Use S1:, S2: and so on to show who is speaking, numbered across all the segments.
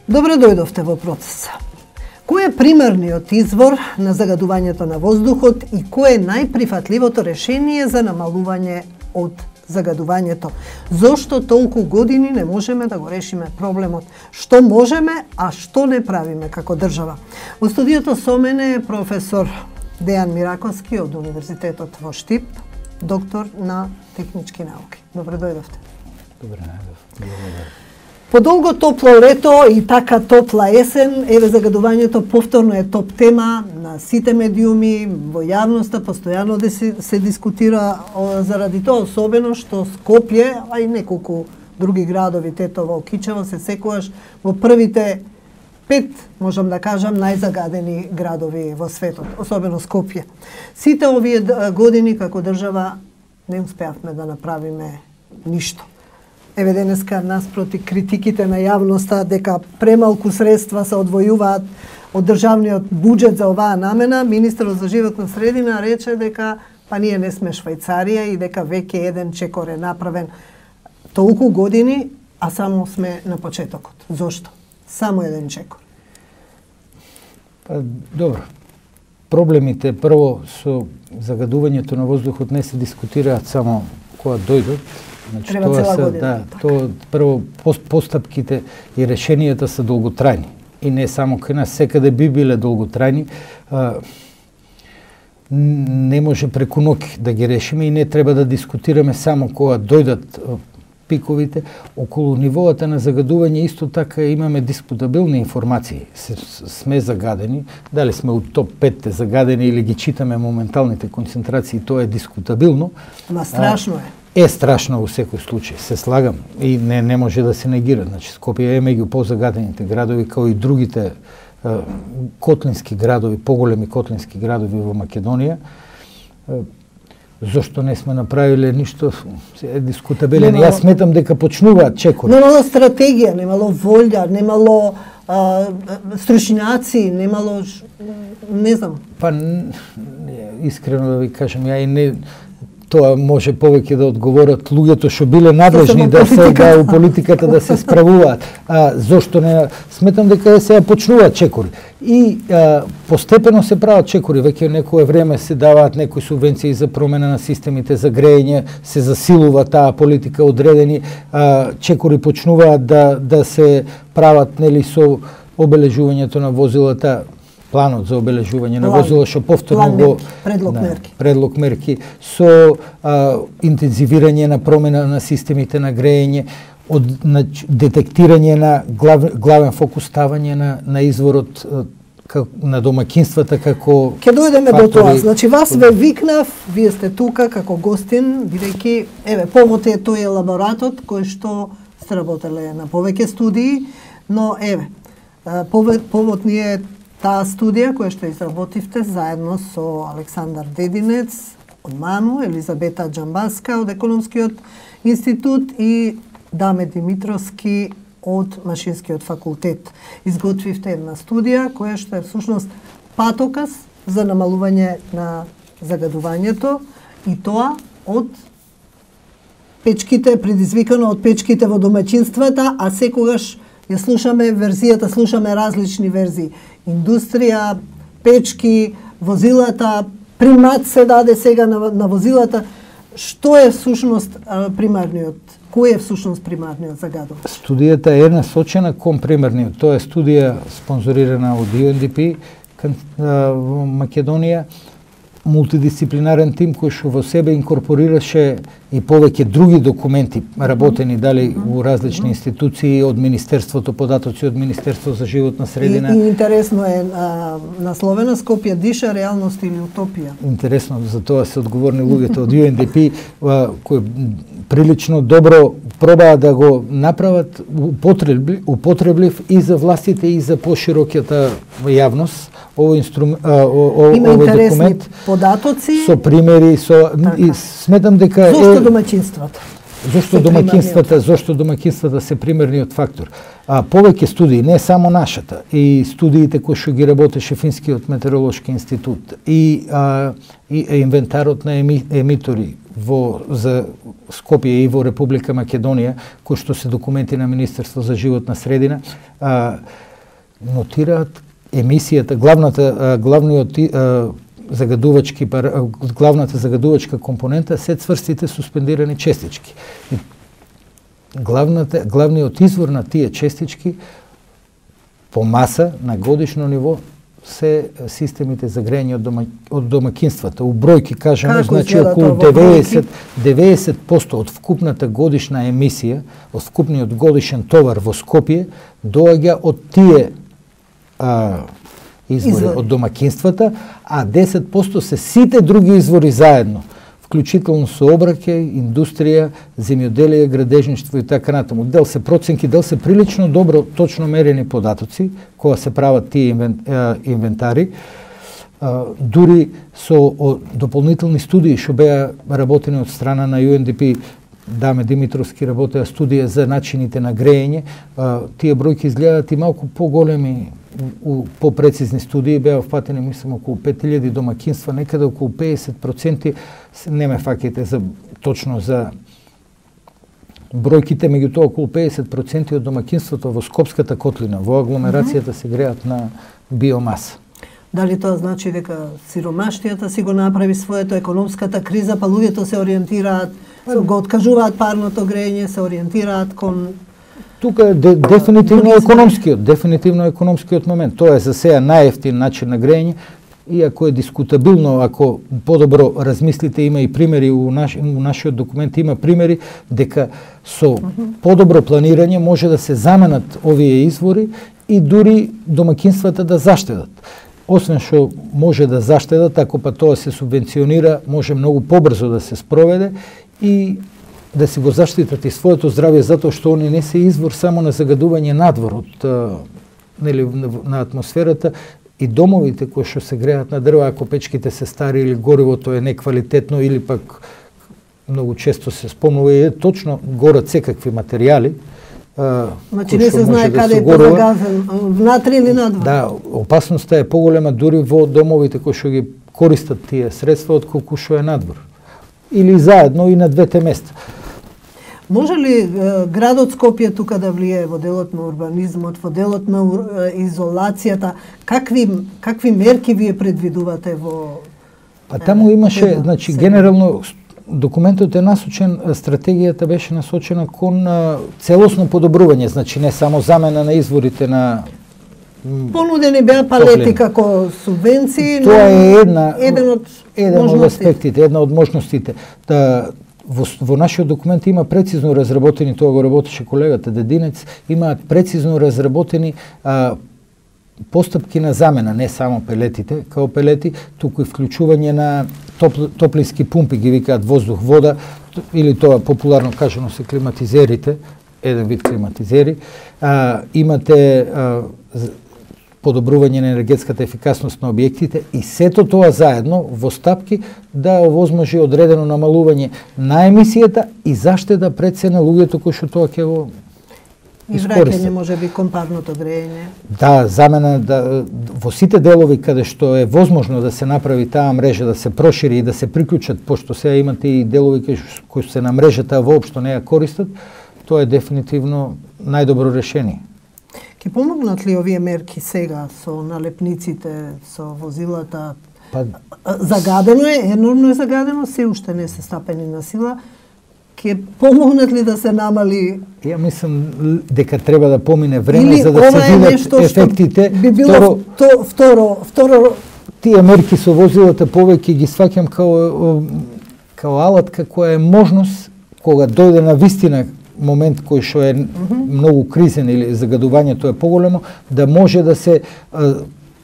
S1: Добре дојдовте во процеса. Кој е примерниот извор на загадувањето на воздухот и кој е најприфатливото решение за намалување од загадувањето? Зошто толку години не можеме да го решиме проблемот? Што можеме, а што не правиме како држава? Во студиото со мене е професор Дејан Мираковски од Универзитетот во Штип, доктор на технички науки. Добре дојдовте.
S2: Добре дојдов.
S1: По долго топло лето и така топла есен, еве загадувањето повторно е топ тема на сите медиуми, во јавноста постојано се дискутира заради тоа, особено што Скопје, а и неколку други градови, Тетово, Кичево, се секогаш во првите 5, можам да кажам, најзагадени градови во светот, особено Скопје. Сите овие години како држава не успеавме да направиме ништо. Еве денеска наспроти критиките на јавноста дека премалку средства се одвојуваат од државниот буџет за оваа намена, министерот за животна средина рече дека па ние не сме Швајцарија и дека веќе еден чекор е направен. Толку години, а само сме на почетокот. Зошто? Само еден чекор.
S2: Добро. Проблемите прво со загадувањето на воздухот не се дискутираат само кога дојдат. Значи,
S1: Треба цела година.
S2: Тоа прво постапките и решенијата се долготрајни. И не само кај нас, секаде би биле долготрајни. Не може преку ноќ да ги решиме и не треба да дискутираме само кога дојдат пиковите. Околу нивоата на загадување исто така имаме дискутабилни информации. Сме загадени, дали сме у топ 5 загадени или ги читаме моменталните концентрации, тоа е дискутабилно.
S1: Ама страшно е.
S2: Е страшно во секој случај, се слагам и не може да се негира. Значи Скопје е меѓу позагадените градови, као и другите котлински градови, поголеми котлински градови во Македонија. Зошто не сме направиле ништо, е дискутабилен. Јас сметам дека почнуваат чекори.
S1: Немало стратегија, немало волја, немало стручњаци, немало, не знам.
S2: Па, искрено да ви кажам, ја и не... Тоа може повеќе да одговорат луѓето што биле надлежни да се у политиката да се справуваат. Зошто не сметам дека сега почнуваат чекори. И постепено се прават чекори, веќе некое време се даваат некои субвенции за промена на системите за грејење, се засилува таа политика одредени, чекори почнуваат да се прават нели со обележувањето на возилата, планот за обележување на возила што повторно го предлог мерки со интензивирање на промена на системите на грејење, детектирање на главен фокус ставање на изворот на домаќинствата како...
S1: Ке дојдеме до тоа. Значи вас ве викнав, вие сте тука како гостин, бидејќи еве повод е тој елаборатот кој што сте работеле на повеќе студии, но еве повод ни е таа студија која што изработивте заедно со Александар Дединец од МАНУ, Елизабета Џамбаска од Економскиот институт и Даме Димитровски од Машинскиот факултет. Изготвивте една студија која што е всушност патоказ за намалување на загадувањето и тоа од печките, предизвикано од печките во домаќинствата, а секогаш ја слушаме верзијата, слушаме различни верзии. Индустрија, печки, возилата, примат се даде сега на возилата. Што е всушност примарниот? Кој е всушност примарниот загадувач?
S2: Студијата е насочена кон примарниот. Тоа е студија спонзорирана од UNDP во Македонија, мултидисциплинарен тим кој што во себе инкорпорираше и повеќе други документи работени дали у различни институции од Министерството, податоци од Министерство за животна средина.
S1: И интересно е насловена Скопје диша, реалност или утопија. Интересно,
S2: за тоа се одговорни луѓето од UNDP кои прилично добро пробаа да го направат употреблив и за властите и за пошироката јавност. Овој документ
S1: податоци
S2: со примери, и сметам дека
S1: Зошто домаќинствата?
S2: Зошто домаќинствата се примерниот фактор. Повеќе студии, не само нашата, и студиите кои што ги работеше Финскиот метеоролошки институт, и инвентарот на емитори за Скопје и во Република Македонија, кои што се документи на Министерство за животна средина, нотираат емисијата, главната загадувачка компонента се цврстите суспендирани честички. Главниот извор на тие честички по маса на годишно ниво се системите за грејање од домакинствата. У бројки кажано, значи околу 90% од вкупната годишна емисија, од вкупниот годишен товар во Скопје доаѓа од тие извори од домакинствата, а 10% се сите други извори заедно, вклучително сообраќај, индустрија, земјоделие, градежништво и така натаму. Дел се проценки, дел се прилично добро точно мерени податоци кога се прават тие инвентари. Дури со дополнителни студии што беа работени од страна на UNDP, Даме Димитровски работеа студија за начините на грејење, тие бројки изгледаат и малку поголеми. По-прецизни студии беа вфатени, мислам, околу 5000 домакинства, некаде околу 50%, не ме фаќајте точно за бројките, меѓутоа околу 50% од домакинството во Скопската котлина, во агломерацијата се греат на биомаса.
S1: Дали тоа значи дека сиромаштијата си го направи своето, економската криза, па луѓето се ориентираат, го откажуваат парното грејење, се ориентираат кон...
S2: Тука е дефинитивно економскиот момент. Тоа е за сега најевтин начин на грејење, иако е дискутабилно, ако подобро размислите, има и примери у нашиот документ, има примери дека со подобро планирање може да се заменат овие извори и дури домакинствата да заштедат. Освен што може да заштедат, ако па тоа се субвенционира, може многу побрзо да се спроведе и да се го заштитат и своето здравје, затоа што они не се извор само на загадување надвор на атмосферата, и домовите кои што се греат на дрва, ако печките се стари или горивото е неквалитетно или пак многу често се спомнува и точно горат секакви материјали.
S1: Значи не се знае каде е позагазен, внатре или надвор.
S2: Да, опасноста е поголема дури во домовите кои што ги користат тие средства отколку што е надвор. Или заедно и на двете места.
S1: Може ли градот Скопје тука да влие во делот на урбанизмот, во делот на изолацијата? Какви мерки вие предвидувате во...
S2: А таму имаше, значи, генерално документот е насочен, стратегијата беше насочена кон целосно подобрување, значи не само замена на изворите на
S1: понудени беа палети како субвенции.
S2: Тоа е еден од аспектите, една од можностите. Во нашиот документ има прецизно разработени, тоа го работеше колегата Дединец, имаат прецизно разработени постапки на замена, не само пелетите, као пелети, туку и вклучување на топлински пумпи, ги викаат воздух-вода, или тоа популарно кажано се климатизерите, еден вид климатизери. Имате подобрување на енергетската ефикасност на објектите и сето тоа заедно во стапки да овозможи одредено намалување на емисијата и заштеда пред се на луѓето кои што тоа ќе го
S1: и враќање може би кон парното грејење.
S2: Да, замена во сите делови каде што е возможно да се направи таа мрежа, да се прошири и да се приклучат, пошто сега имате и делови кои се на мрежата воопшто не ја користат, тоа е дефинитивно најдобро решение.
S1: Ке помогнат ли овие мерки сега со налепниците, со возилата? Загадено е, енормно е загадено, се уште не се стапени на сила. Ке помогнат ли да се намали?
S2: Ја мислам дека треба да помине време за да се видат ефектите.
S1: Би било второ
S2: тие мерки со возилата повеќе ги сваќам као алатка која е можност кога дојде на вистина момент кој што е многу кризен или загадувањето е поголемо, да може да се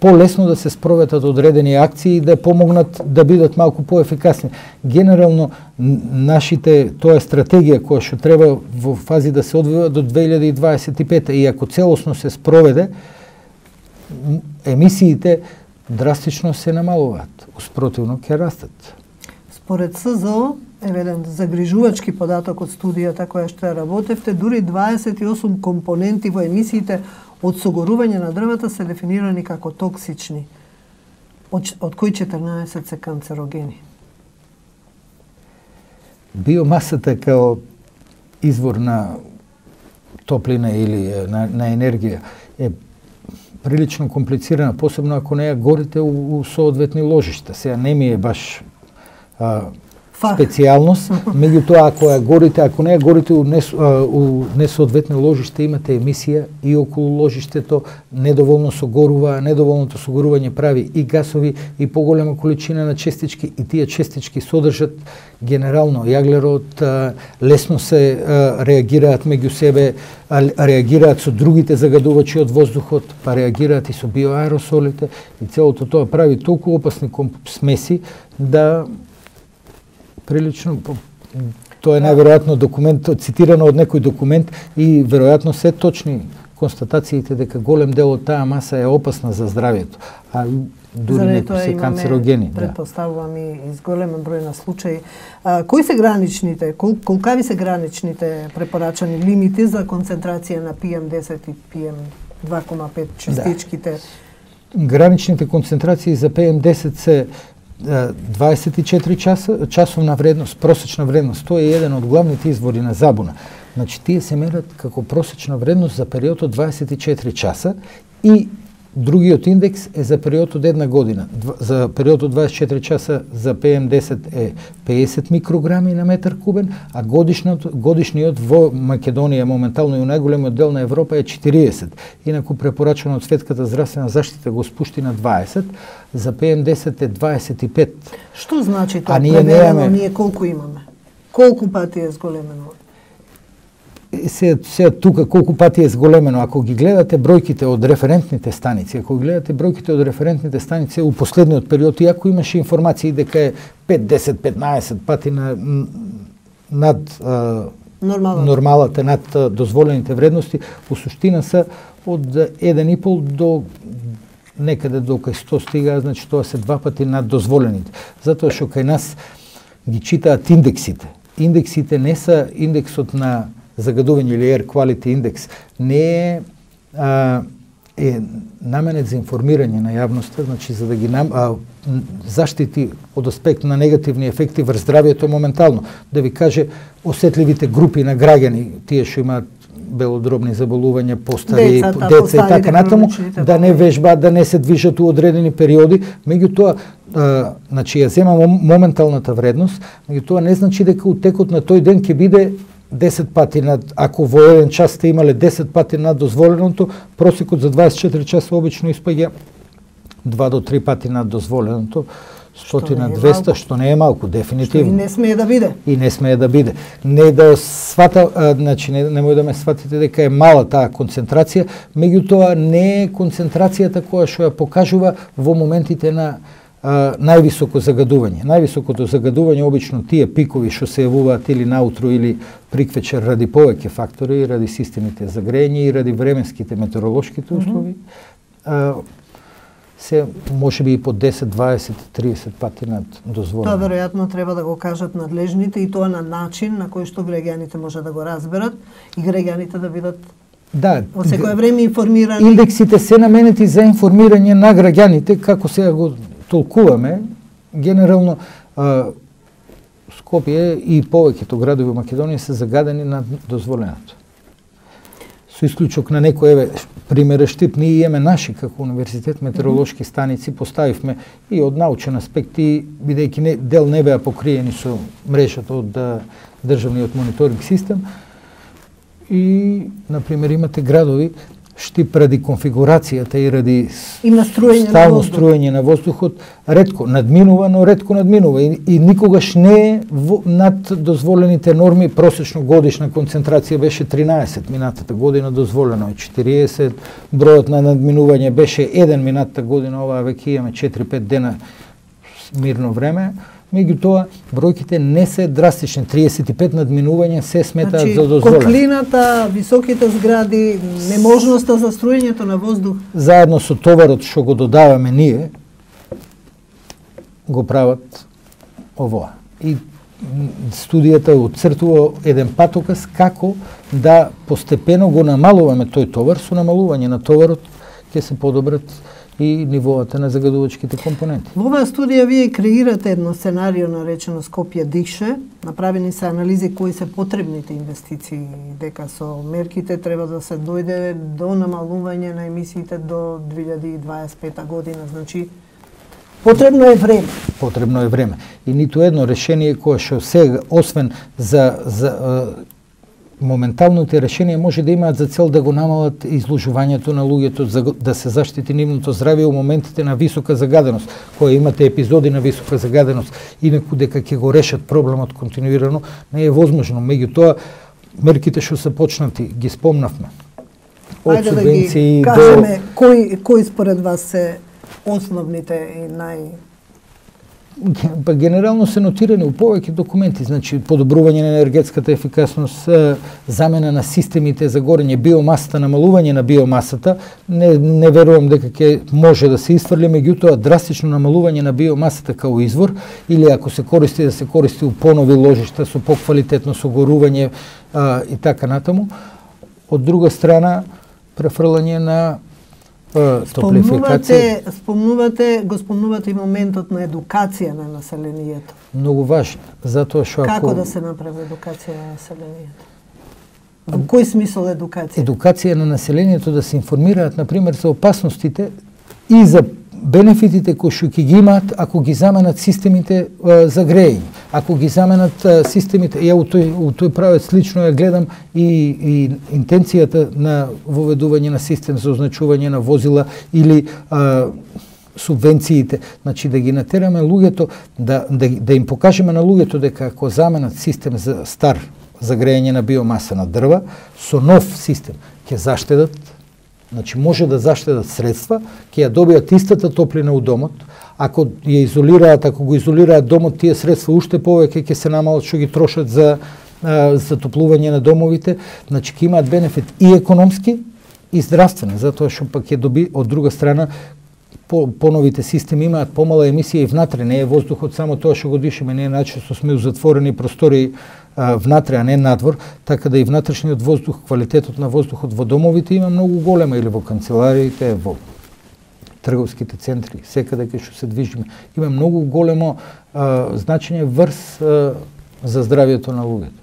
S2: полесно да се спроведат одредени акции и да помогнат да бидат малку поефикасни. Генерално нашите, тоа е стратегија која што треба во фази да се одвива до 2025 и ако целосно се спроведе, емисиите драстично се намалуваат, успротивно ќе растат.
S1: Според СЗО, еден загрижувачки податок од студијата која што ја работевте, дури 28 компоненти во емисиите од согорување на дрвата се дефинирани како токсични, од кои 14 се канцерогени.
S2: биомасата као извор на топлина или на енергија е прилично комплицирана, посебно ако не ја горите у соодветни ложишта. Сега не ми е баш специјалност, меѓутоа ако не ја горите у несоодветни ложишта, имате емисија и околу ложиштето, недоволно согорува, недоволното согорување прави и гасови и поголема количина на честички, и тие честички содржат генерално јаглерод, лесно се реагираат меѓу себе, реагираат со другите загадувачи од воздухот, па реагираат и со биоаеросолите, и целото тоа прави толку опасни смеси да прилично, тоа е најверојатно документ, цитирано од некој документ, и веројатно се точни констатациите дека голем дел од таа маса е опасна за здравјето, а дури некои се канцерогени.
S1: Предпоставувам и изголемен број на случаи. Кои се граничните, колкави се граничните препорачани лимити за концентрација на PM10 и PM2,5 частичките?
S2: Да. Граничните концентрации за PM10 се 24 часовна вредност, просечна вредност. Тоа е еден од главните извори на забуна. Значи, тие се мерат како просечна вредност за период од 24 часа и другиот индекс е за период од една година. За период од 24 часа за PM10 е 50 микрограми на метар кубен, а годишниот во Македонија моментално и у најголемиот дел на Европа е 40. Инаку препорачано од Светската здравствена заштита го спушти на 20, за PM10 е 25.
S1: Што значи тоа? Ние колку имаме? Колку пати е зголемено?
S2: Се тука колку пати е зголемено. Ако ги гледате бројките од референтните станици, у последниот период, иако имаше информации дека е 5, 10, 15 пати над нормалата, над дозволените вредности, у суштина се од 1,5 до некаде до кај 100 стига, значи тоа се 2 пати над дозволените. Затоа што кај нас ги читаат индексите. Индексите не се индексот на загадување или Air Quality Index, не е наменет за информирање на јавноста, значи за да ги заштити од аспект на негативни ефекти врз здравјето моментално, да ви каже осетливите групи на граѓани, тие што имаат белодробни заболувања, постари, деца и така натаму, да не вежбаат, да не се движат у одредени периоди, меѓутоа, значи ја земам моменталната вредност, меѓутоа не значи дека у текот на тој ден ќе биде 10 пати над, ако во еден час сте имале 10 пати над дозволеното, просекот за 24 часа обично испаѓа 2 до 3 пати над дозволеното, 100-200, што не е малку, дефинитивно.
S1: Што и не смее да биде.
S2: И не смее да биде. Не да свата, значи немој да ме сватите дека е мала таа концентрација, меѓутоа не е концентрацијата која што ја покажува во моментите на највисоко загадување. Највисокото загадување обично тие пикови што се јавуваат или наутро или приквечер ради повеќе фактори, ради системите за грејење и ради временските метеоролошките услови, се можеби и по 10, 20, 30 пати над дозволено.
S1: Тоа веројатно треба да го кажат надлежните и тоа на начин на кој што граѓаните може да го разберат и граѓаните да бидат од секое време информирани.
S2: Индексите се наменети за информирање на граѓаните, како сега го толкуваме. Генерално Скопје и повеќето градови во Македонија се загадени над дозволеното. Со исклучок на некој пример Штип, ние имаме наши како универзитет метеоролошки станици, поставивме и од научен аспект, и бидејќи дел не беа покриени со мрежата од државниот мониторинг систем. И, например, имате градови Штип ради конфигурацијата и ради стално струење на воздухот ретко надминува, но ретко надминува и никогаш не е над дозволените норми. Просечно годишна концентрација беше 13 минатата година, дозволено е 40, бројот на надминување беше 1 минатата година, оваа веќе имаме 4-5 дена мирно време. Меѓутоа, бројките не се драстични. 35 надминувања се сметаат за дозволено.
S1: Котлината, високите згради, неможноста за струењето на воздух.
S2: Заедно со товарот што го додаваме ние, го прават овоа. И студијата отцртува еден патоказ како да постепено го намалуваме тој товар. Со намалување на товарот ќе се подобрат и нивоата на загадувачките компоненти.
S1: Во оваа студија вие креирате едно сценарио наречено Скопје дише. Направени се анализи кои се потребните инвестиции, дека со мерките треба да се дојде до намалување на емисиите до 2025 година. Значи, потребно е време.
S2: Потребно е време. И ниту едно решение кое што сега, освен за моменталните решенија може да имаат за цел да го намалат изложувањето на луѓето, да се заштити нивното здравје у моментите на висока загаденост, кои имате епизоди на висока загаденост, инаку дека ќе го решат проблемот континуирано, не е возможно. Меѓутоа, мерките што се почнати, ги спомнавме. Од субвенции
S1: да ги кажеме, кои според вас се основните и
S2: Па генерално се нотирани у повеќе документи, значи подобрување на енергетската ефикасност, замена на системите за горење, биомасата, намалување на биомасата. Не верувам дека ќе може да се изфрли, меѓутоа драстично намалување на биомасата као извор, или ако се користи, да се користи у понови ложишта со поквалитетно согорување и така натаму. Од друга страна, префрлање на
S1: спомнувате и моментот на едукација на населението.
S2: Многу важно, затоа што
S1: Како да се направи едукација на населението? Во кој смисол едукација?
S2: Едукација на населението да се информираат, например, за опасностите и за бенефитите кои што ќе ги имаат ако ги заменат системите за грејење. Ако ги заменат системите, ја у тој правец лично ја гледам и интенцијата на воведување на систем за означување на возила или субвенциите, значи да ги натераме луѓето, да им покажеме на луѓето дека ако заменат систем за стар за грејење на биомаса на дрва, со нов систем ќе заштедат. Значи може да заштедат средства, ќе ја добијат истата топлина у домот. Ако ја изолираат, ако го изолираат домот, тие средства уште повеќе ќе се намалат што ги трошат за затоплување на домовите. Значи ќе имаат бенефит и економски и здравствен, затоа што пак ќе доби од друга страна поновите системи имаат помала емисија и внатре, не е воздухот само тоа што го дишеме, не е најчесто сме у затворени простори внатре, а не надвор, така да и внатрешниот воздух, квалитетот на воздухот во домовите има многу голема, или во канцелариите, во трговските центри, секаде кај што се движиме, има многу големо значење врз за здравјето на луѓето.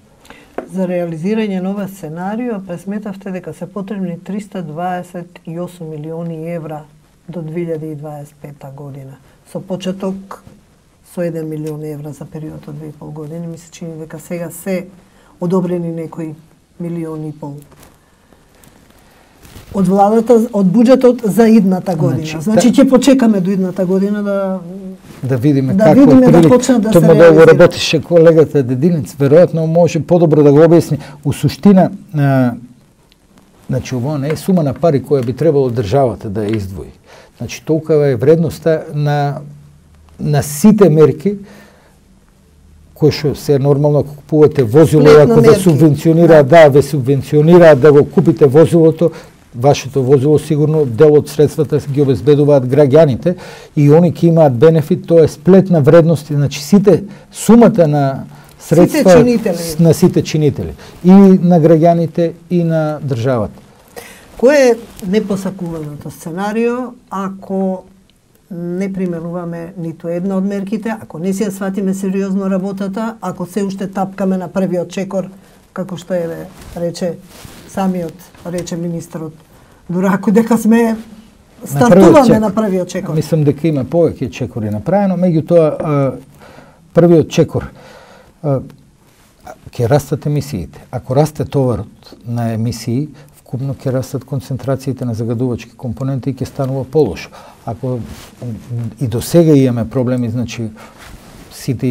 S1: За реализирање на ова сценарио, пресметавте дека се потребни 328 милиони евра до 2025 година. Со почеток со 1 милион евра за период од 2,5 години. Ми се чини дека сега се одобрени некои милиони и пол. Од владата, од буџетот за идната година. Значи ќе почекаме до идната година
S2: да видиме
S1: како да почнат да се реализира.
S2: Тоа го работеше колегата Дединец, веројатно може подобро да го објасни. У суштина, значи ово не е сума на пари која би требало државата да ја издвои. Значи толкова е вредноста на сите мерки кои што се нормално ако купувате возило, ако ве субвенционираат, ве субвенционираат да го купите возилото, вашето возило сигурно дел од средствата ги обезбедуваат граѓаните и они ќе имаат бенефит, тоа е сплет на вредности, значи сумата на средства на сите чинители и на граѓаните и на државата.
S1: Кој е непосакуваното сценарио ако не применуваме ниту една од мерките, ако не си ја сватиме сериозно работата, ако се уште тапкаме на првиот чекор, како што рече министерот Дурако, дека сме стартуваме на првиот чекор.
S2: Мислам дека има повеќе чекори направено, меѓутоа првиот чекор ќе растат емисиите. Ако расте товарот на емисии, вкупно ќе растат концентрациите на загадувачки компоненти и ќе станува полошо. Ако и до сега имаме проблеми, значи сите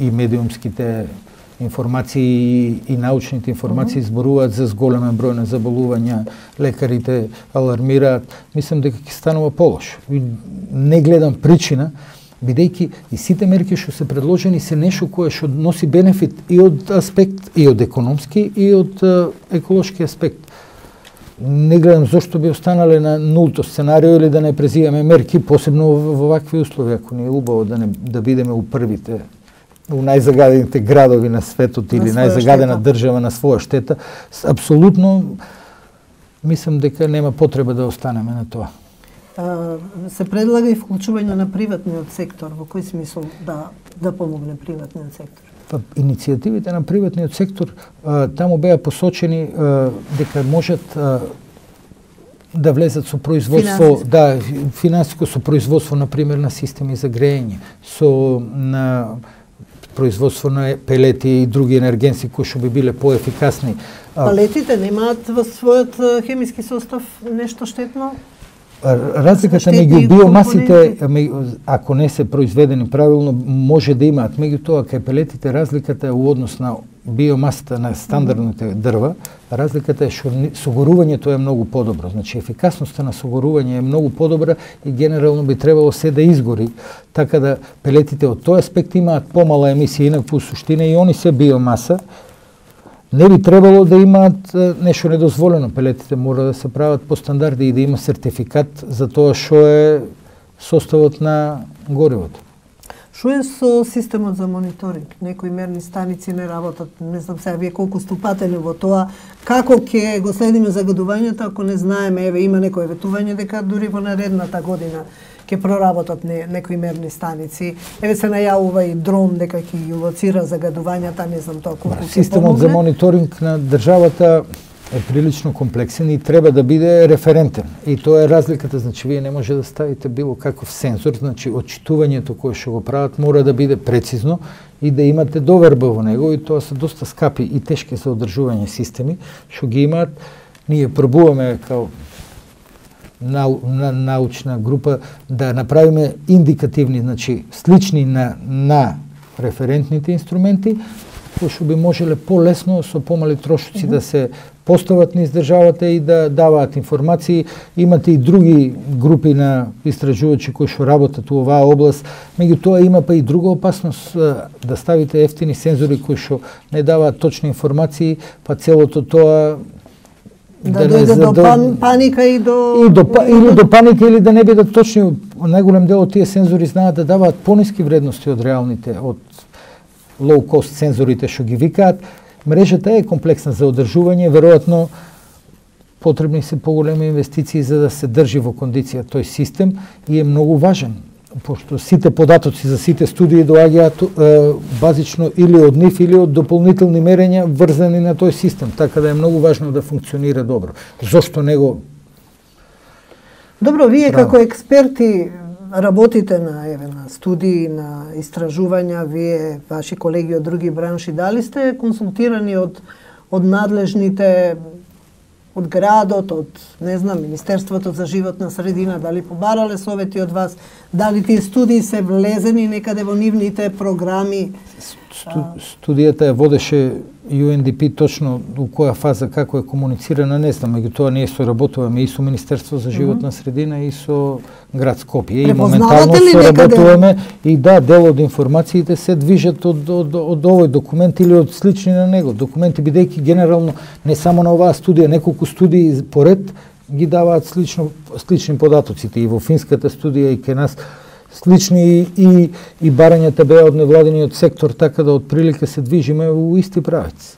S2: и медиумските информации и научните информации зборуваат за зголемен број на заболувања, лекарите алармираат, мислам дека ќе станува полошо. Не гледам причина, бидејќи и сите мерки што се предложени се нешто кое што носи бенефит и од аспект, и од економски, и од еколошки аспект. Не гледам зошто би останале на нулто сценарио или да не презиваме мерки, посебно во вакви услови, ако не е убаво да бидеме у првите, у најзагадените градови на светот или најзагадена држава на своја штета. Апсолутно мислам дека нема потреба да останеме на тоа.
S1: се предлага и вклучување на приватниот сектор. Во кој смисол да помогне приватниот сектор?
S2: Иницијативите на приватниот сектор таму беа посочени дека можат да влезат со производство, финансиско со производство, например, на системи за грејење, со на производство на пелети и други енергенси кои што би биле поефикасни.
S1: Пелетите немаат во својот хемиски состав нешто штетно?
S2: Разликата меѓу биомасите, ако не се произведени правилно, може да имаат. Меѓутоа, кај пелетите разликата е у однос на биомасата на стандардните дрва, разликата е што согорувањето е многу подобро. Значи, ефикасноста на согорување е многу подобра и генерално би требало се да изгори, така да пелетите од тој аспект имаат помала емисија, инакво суштина и они се биомаса. Не би требало да имаат нешто недозволено. Пелетите мора да се прават по стандарди и да има сертификат за тоа што е составот на горивото.
S1: Што е со системот за мониторинг? Некои мерни станици не работат. Не знам сега вие колку ступатели во тоа. Како ќе го следиме загадувањето ако не знаеме, еве има некое ветување дека дури во наредната година ќе проработат некои мерни станици. Еве се најавува и дрон дека ќе ги лоцира загадувањата, не знам тоа колку ќе помогне.
S2: Системот за мониторинг на државата е прилично комплексен и треба да биде референтен. И тоа е разликата, значи вие не може да ставите било каков сензор, значи отчитувањето кое што го прават мора да биде прецизно и да имате доверба во него и тоа се доста скапи и тешки за одржување системи што ги имаат. Ние пробуваме као научна група да направиме индикативни, значи слични на референтните инструменти, кои што би можеле полесно со помали трошоци да се постават низ државата и да даваат информации. Имате и други групи на истражувачи кои што работат во оваа област. Меѓутоа има па и друга опасност да ставите ефтини сензори кои што не даваат точни информации, па целото тоа
S1: да дојде до паника и
S2: или до паника или да не бидат точни. Најголем дел од тие сензори знаат да даваат пониски вредности од реалните, од low cost сензорите што ги викаат. Мрежата е комплексна за одржување, веројатно потребни се поголеми инвестиции за да се држи во кондиција тој систем и е многу важен, пошто сите податоци за сите студии доаѓаат базично или од нив или од дополнителни мерења врзани на тој систем, така да е многу важно да функционира добро. Зошто него?
S1: Добро, вие како експерти работите на студии, на истражувања, вие, ваши колеги од други бранши, дали сте консултирани од надлежните, од градот, од, не знам, Министерството за животна средина, дали побарале совети од вас, дали тие студии се влезени некаде во нивните програми?
S2: Студијата ја водеше UNDP точно у која фаза, како е комуницирана, не знам, меѓутоа ние соработуваме и со Министерство за животна средина и со град Скопје. И моментално соработуваме и дел од информациите се движат од овој документ или од слични на него. Документи, бидејќи генерално не само на оваа студија, неколку студии поред ги даваат слични податоците и во финската студија и кај нас слични и барањата беа од невладиниот сектор, така да од прилика се движиме во исти правец.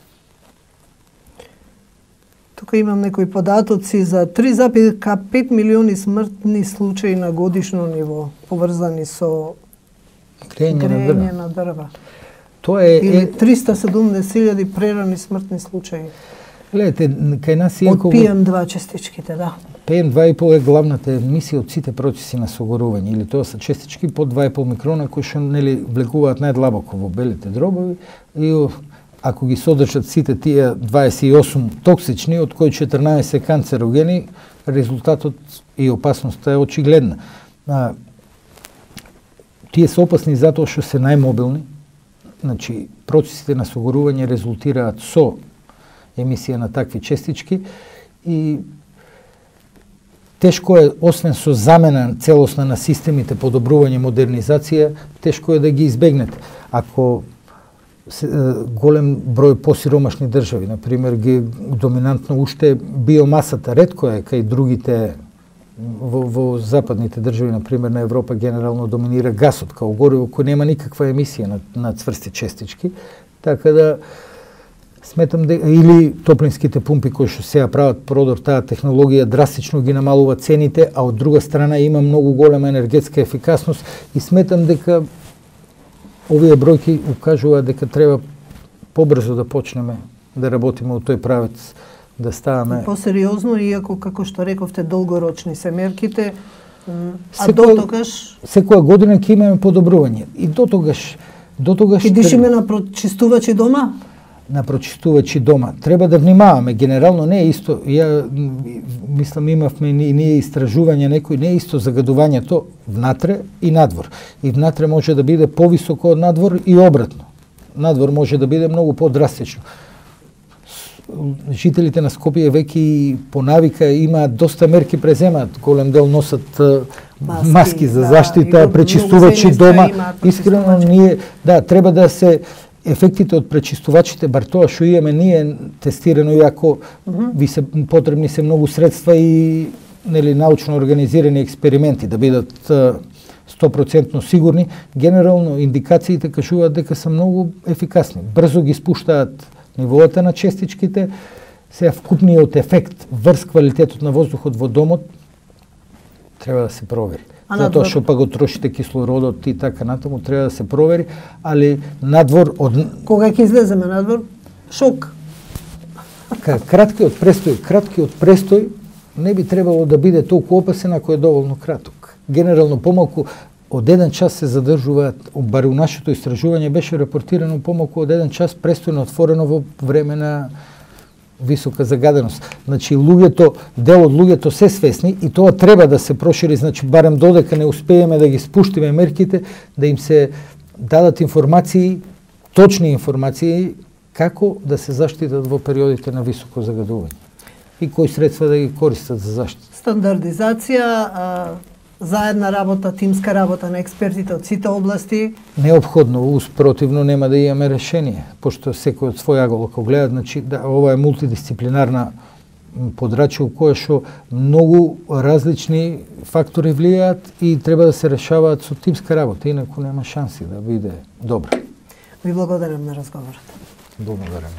S1: Тука имам некои податоци за 3,5 милиони смртни случаи на годишно ниво, поврзани со грејење на дрва.
S2: Тоа е
S1: или 370.000 прерани смртни случаи.
S2: Гледате, кај нас
S1: од PM2 частичките, да.
S2: PM2,5 е главната емисија од сите процеси на согорување, или тоа се частички под 2,5 микрона кои што влегуваат најдлабоко во белите дробови и ако ги содржат сите тие 28 токсични, од кои 14 канцерогени, резултатот и опасноста е очигледна. Тие се опасни затоа што се најмобилни, значи процесите на согорување резултираат со емисија на такви честички и тешко е, освен со замена целосна на системите, подобрување, модернизација, тешко е да ги избегнете. Ако голем број посиромашни држави, например, ги доминантно уште биомасата, ретко е кај другите во западните држави, например на Европа, генерално доминира гасот као гориво кој нема никаква емисија на цврсти честички, така да Сметам дека или топлинските пумпи кои што сега прават продор, таа технологија драстично ги намалува цените, а од друга страна има многу голема енергетска ефикасност и сметам дека овие бројки укажуваат дека треба побрзо да почнеме да работиме во тој правец, да ставаме
S1: посериозно, иако како што рековте долгорочни се мерките, а дотогаш
S2: секоја година ќе имаме подобрување и дотогаш
S1: ќе дишиме на прочистувачи дома.
S2: На прочистувачи дома. Треба да внимаваме, генерално не е исто, ја мислам имавме и ние истражување некои, не е исто загадувањето внатре и надвор. И внатре може да биде повисоко од надвор и обратно. Надвор може да биде многу подрастично. Жителите на Скопје веќе по навика имаат доста мерки преземаат, голем дел носат маски за заштита, пречистувачи дома. Искрено ние треба да се ефектите од пречистувачите, бар тоа што имаме ние тестирано, иако ви се потребни се многу средства и научно организирани експерименти да бидат 100% сигурни, генерално индикациите кажуваат дека се многу ефикасни. Брзо ги спуштаат нивоата на честичките, сега вкупниот ефект врз квалитетот на воздухот во домот треба да се провери. Затоа што па го трошите кислородот и така натаму треба да се провери, али надвор
S1: кога ќе излеземе надвор, шок.
S2: Краткиот престој не би требало да биде толку опасен ако е доволно краток. Генерално помалку од 1 час се задржуваат, барем нашето истражување беше репортирано помалку од 1 час престој на отворено во време на висока загаденост. Значи дел од луѓето се свесни и тоа треба да се прошири, значи барем додека не успееме да ги спуштиме мерките, да им се дадат информации, точни информации како да се заштитат во периодите на високо загадување и кои средства да ги користат за заштита.
S1: Стандардизација, заедна работа, тимска работа на експертите од сите области.
S2: Неопходно, успротивно нема да имаме решение, пошто секој од свој агол ако гледа, значи ова е мултидисциплинарна подрачје у која што многу различни фактори влијаат и треба да се решаваат со тимска работа, инаку нема шанси да биде добро.
S1: Ви благодарам на разговорот.
S2: Благодарам.